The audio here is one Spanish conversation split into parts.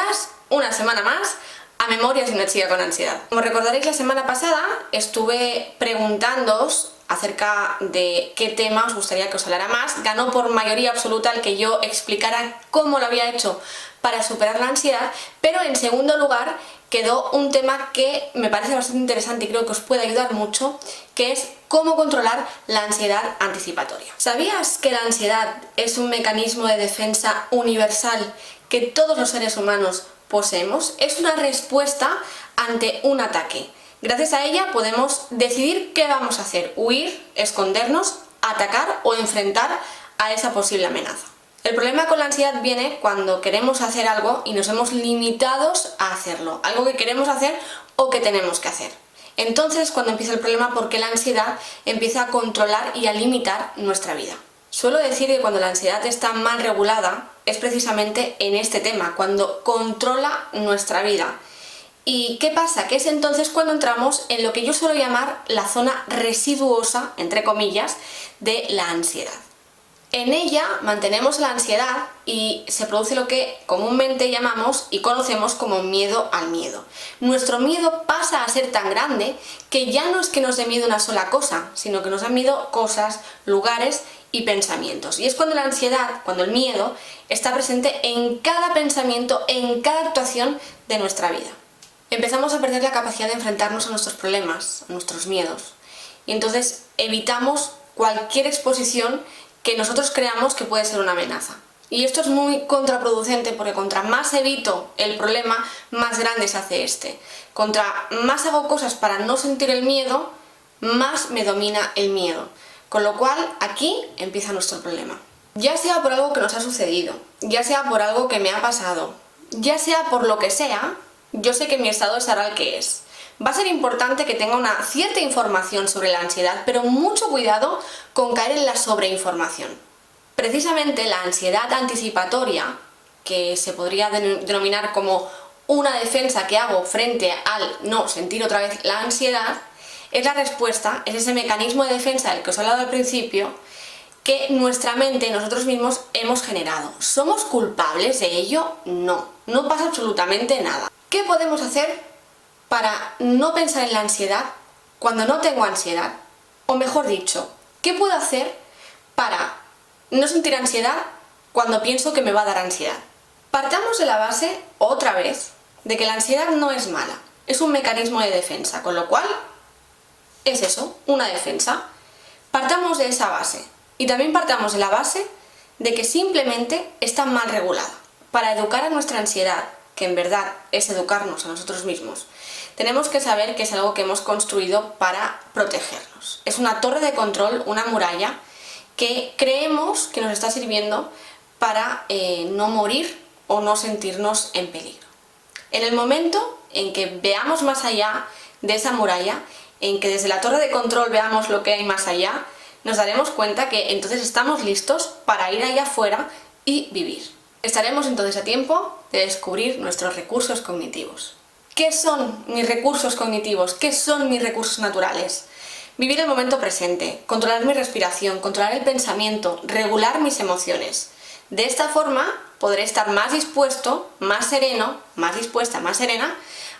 bienvenidas una semana más a Memorias de una chica con ansiedad. Como recordaréis, la semana pasada estuve preguntándoos acerca de qué tema os gustaría que os hablara más. Ganó por mayoría absoluta el que yo explicara cómo lo había hecho para superar la ansiedad, pero en segundo lugar quedó un tema que me parece bastante interesante y creo que os puede ayudar mucho, que es cómo controlar la ansiedad anticipatoria. ¿Sabías que la ansiedad es un mecanismo de defensa universal que todos los seres humanos poseemos? Es una respuesta ante un ataque. Gracias a ella podemos decidir qué vamos a hacer: huir, escondernos, atacar o enfrentar a esa posible amenaza. El problema con la ansiedad viene cuando queremos hacer algo y nos hemos limitados a hacerlo, algo que queremos hacer o que tenemos que hacer. Entonces, cuando empieza el problema, porque la ansiedad empieza a controlar y a limitar nuestra vida. Suelo decir que cuando la ansiedad está mal regulada es precisamente en este tema, cuando controla nuestra vida. ¿Y qué pasa? Que es entonces cuando entramos en lo que yo suelo llamar la zona residuosa, entre comillas, de la ansiedad. En ella mantenemos la ansiedad y se produce lo que comúnmente llamamos y conocemos como miedo al miedo. Nuestro miedo pasa a ser tan grande que ya no es que nos dé miedo una sola cosa, sino que nos da miedo cosas, lugares y pensamientos. Y es cuando la ansiedad, cuando el miedo, está presente en cada pensamiento, en cada actuación de nuestra vida. Empezamos a perder la capacidad de enfrentarnos a nuestros problemas, a nuestros miedos. Y entonces evitamos cualquier exposición que nosotros creamos que puede ser una amenaza. Y esto es muy contraproducente porque contra más evito el problema, más grande se hace este. Contra más hago cosas para no sentir el miedo, más me domina el miedo. Con lo cual, aquí empieza nuestro problema. Ya sea por algo que nos ha sucedido, ya sea por algo que me ha pasado, ya sea por lo que sea, yo sé que mi estado es ahora el que es. Va a ser importante que tenga una cierta información sobre la ansiedad, pero mucho cuidado con caer en la sobreinformación. Precisamente la ansiedad anticipatoria, que se podría denominar como una defensa que hago frente al no sentir otra vez la ansiedad, es la respuesta, es ese mecanismo de defensa del que os he hablado al principio, que nuestra mente, nosotros mismos, hemos generado. ¿Somos culpables de ello? No, no pasa absolutamente nada. ¿Qué podemos hacer para no pensar en la ansiedad cuando no tengo ansiedad? O mejor dicho, ¿qué puedo hacer para no sentir ansiedad cuando pienso que me va a dar ansiedad? Partamos de la base, otra vez, de que la ansiedad no es mala. Es un mecanismo de defensa, con lo cual es eso, una defensa. Partamos de esa base. Y también partamos de la base de que simplemente está mal regulada. Para educar a nuestra ansiedad, que en verdad es educarnos a nosotros mismos, tenemos que saber que es algo que hemos construido para protegernos. Es una torre de control, una muralla, que creemos que nos está sirviendo para no morir o no sentirnos en peligro. En el momento en que veamos más allá de esa muralla, en que desde la torre de control veamos lo que hay más allá, nos daremos cuenta que entonces estamos listos para ir allá afuera y vivir. Estaremos entonces a tiempo de descubrir nuestros recursos cognitivos. ¿Qué son mis recursos cognitivos? ¿Qué son mis recursos naturales? Vivir el momento presente, controlar mi respiración, controlar el pensamiento, regular mis emociones. De esta forma podré estar más dispuesto, más sereno, más dispuesta, más serena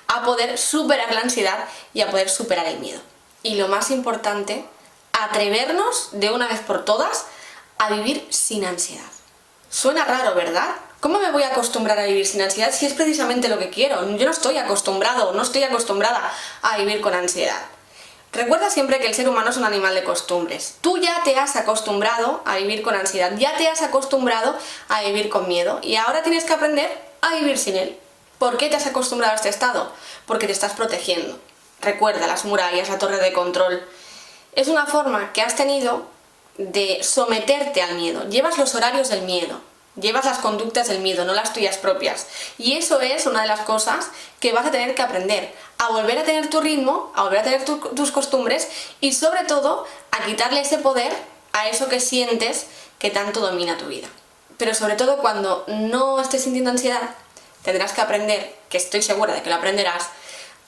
a poder superar la ansiedad y a poder superar el miedo. Y lo más importante, atrevernos de una vez por todas a vivir sin ansiedad. Suena raro, ¿verdad? ¿Cómo me voy a acostumbrar a vivir sin ansiedad si es precisamente lo que quiero? Yo no estoy acostumbrado, no estoy acostumbrada a vivir con ansiedad. Recuerda siempre que el ser humano es un animal de costumbres. Tú ya te has acostumbrado a vivir con ansiedad, ya te has acostumbrado a vivir con miedo y ahora tienes que aprender a vivir sin él. ¿Por qué te has acostumbrado a este estado? Porque te estás protegiendo. Recuerda las murallas, la torre de control. Es una forma que has tenido de someterte al miedo. Llevas los horarios del miedo, llevas las conductas del miedo, no las tuyas propias. Y eso es una de las cosas que vas a tener que aprender, a volver a tener tu ritmo, a volver a tener tus costumbres y sobre todo a quitarle ese poder a eso que sientes que tanto domina tu vida. Pero sobre todo cuando no estés sintiendo ansiedad, tendrás que aprender, que estoy segura de que lo aprenderás,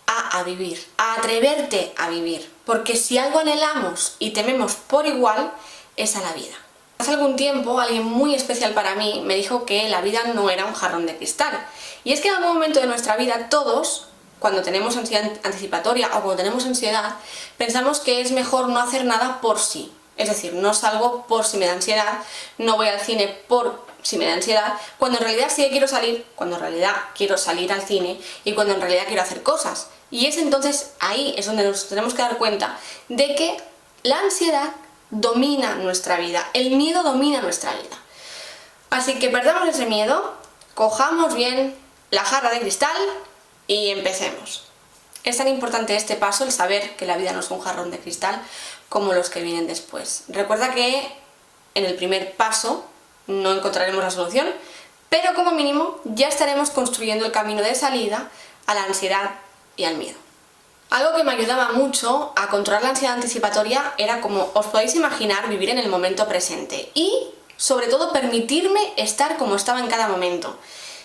a vivir, a atreverte a vivir. Porque si algo anhelamos y tememos por igual, es a la vida. Hace algún tiempo alguien muy especial para mí me dijo que la vida no era un jarrón de cristal. Y es que en algún momento de nuestra vida todos, cuando tenemos ansiedad anticipatoria o cuando tenemos ansiedad, pensamos que es mejor no hacer nada por sí. Es decir, no salgo por si me da ansiedad, no voy al cine por si me da ansiedad, cuando en realidad sí que quiero salir, cuando en realidad quiero salir al cine y cuando en realidad quiero hacer cosas. Y es entonces ahí es donde nos tenemos que dar cuenta de que la ansiedad domina nuestra vida, el miedo domina nuestra vida. Así que perdamos ese miedo, cojamos bien la jarra de cristal y empecemos. Es tan importante este paso, el saber que la vida no es un jarrón de cristal, como los que vienen después. Recuerda que en el primer paso no encontraremos la solución, pero como mínimo ya estaremos construyendo el camino de salida a la ansiedad y al miedo. Algo que me ayudaba mucho a controlar la ansiedad anticipatoria era, como os podéis imaginar, vivir en el momento presente y, sobre todo, permitirme estar como estaba en cada momento.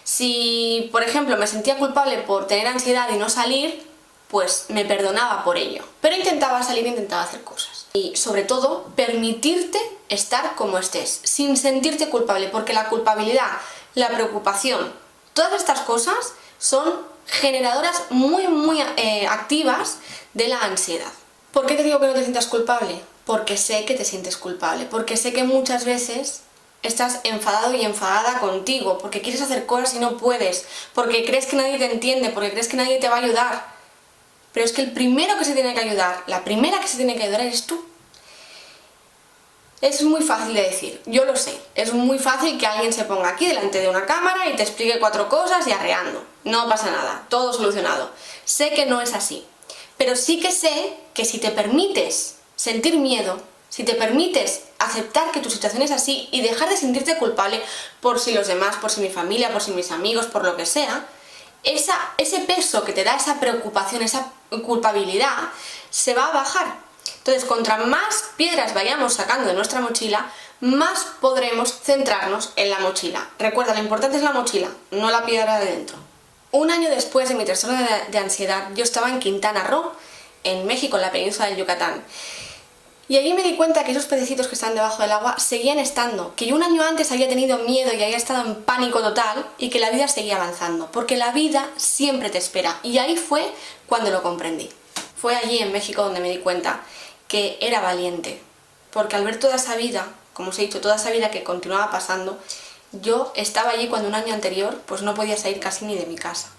Si, por ejemplo, me sentía culpable por tener ansiedad y no salir, pues me perdonaba por ello. Pero intentaba salir, intentaba hacer cosas. Y, sobre todo, permitirte estar como estés, sin sentirte culpable, porque la culpabilidad, la preocupación, todas estas cosas son generadoras muy activas de la ansiedad. ¿Por qué te digo que no te sientas culpable? Porque sé que te sientes culpable, porque sé que muchas veces estás enfadado y enfadada contigo, porque quieres hacer cosas y no puedes, porque crees que nadie te entiende, porque crees que nadie te va a ayudar. Pero es que el primero que se tiene que ayudar, la primera que se tiene que ayudar eres tú. Es muy fácil de decir, yo lo sé, es muy fácil que alguien se ponga aquí delante de una cámara y te explique 4 cosas y arreando. No pasa nada, todo solucionado. Sé que no es así, pero sí que sé que si te permites sentir miedo, si te permites aceptar que tu situación es así y dejar de sentirte culpable por si los demás, por si mi familia, por si mis amigos, por lo que sea, ese peso que te da esa preocupación, esa culpabilidad, se va a bajar. Entonces, contra más piedras vayamos sacando de nuestra mochila, más podremos centrarnos en la mochila. Recuerda, lo importante es la mochila, no la piedra de dentro. Un año después de mi trastorno de ansiedad, yo estaba en Quintana Roo, en México, en la península del Yucatán. Y allí me di cuenta que esos pececitos que están debajo del agua seguían estando, que yo un año antes había tenido miedo y había estado en pánico total y que la vida seguía avanzando, porque la vida siempre te espera. Y ahí fue cuando lo comprendí. Fue allí en México donde me di cuenta que era valiente, porque al ver toda esa vida, como os he dicho, toda esa vida que continuaba pasando, yo estaba allí cuando un año anterior pues no podía salir casi ni de mi casa.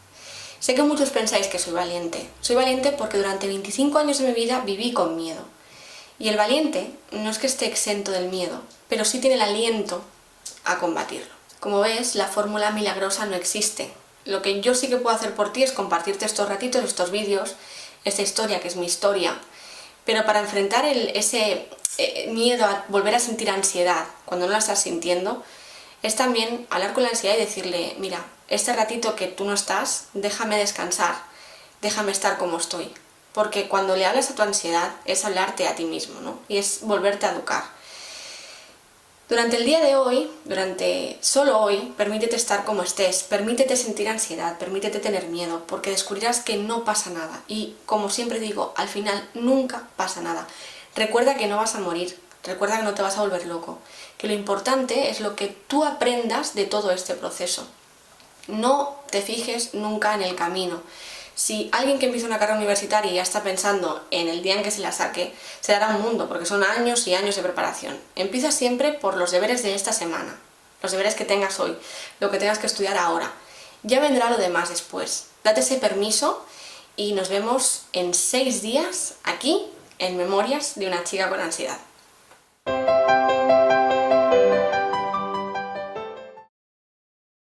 Sé que muchos pensáis que soy valiente porque durante 25 años de mi vida viví con miedo. Y el valiente no es que esté exento del miedo, pero sí tiene el aliento a combatirlo. Como ves, la fórmula milagrosa no existe. Lo que yo sí que puedo hacer por ti es compartirte estos ratitos, estos vídeos, esta historia que es mi historia. Pero para enfrentar ese miedo a volver a sentir ansiedad cuando no la estás sintiendo, es también hablar con la ansiedad y decirle, mira, este ratito que tú no estás, déjame descansar, déjame estar como estoy. Porque cuando le hablas a tu ansiedad es hablarte a ti mismo, ¿no? Y es volverte a educar. Durante el día de hoy, solo hoy, permítete estar como estés, permítete sentir ansiedad, permítete tener miedo, porque descubrirás que no pasa nada. Y como siempre digo, al final nunca pasa nada. Recuerda que no vas a morir, recuerda que no te vas a volver loco, que lo importante es lo que tú aprendas de todo este proceso. No te fijes nunca en el camino. Si alguien que empieza una carrera universitaria ya está pensando en el día en que se la saque, se dará un mundo, porque son años y años de preparación. Empieza siempre por los deberes de esta semana, los deberes que tengas hoy, lo que tengas que estudiar ahora. Ya vendrá lo demás después. Date ese permiso y nos vemos en 6 días aquí en Memorias de una chica con ansiedad.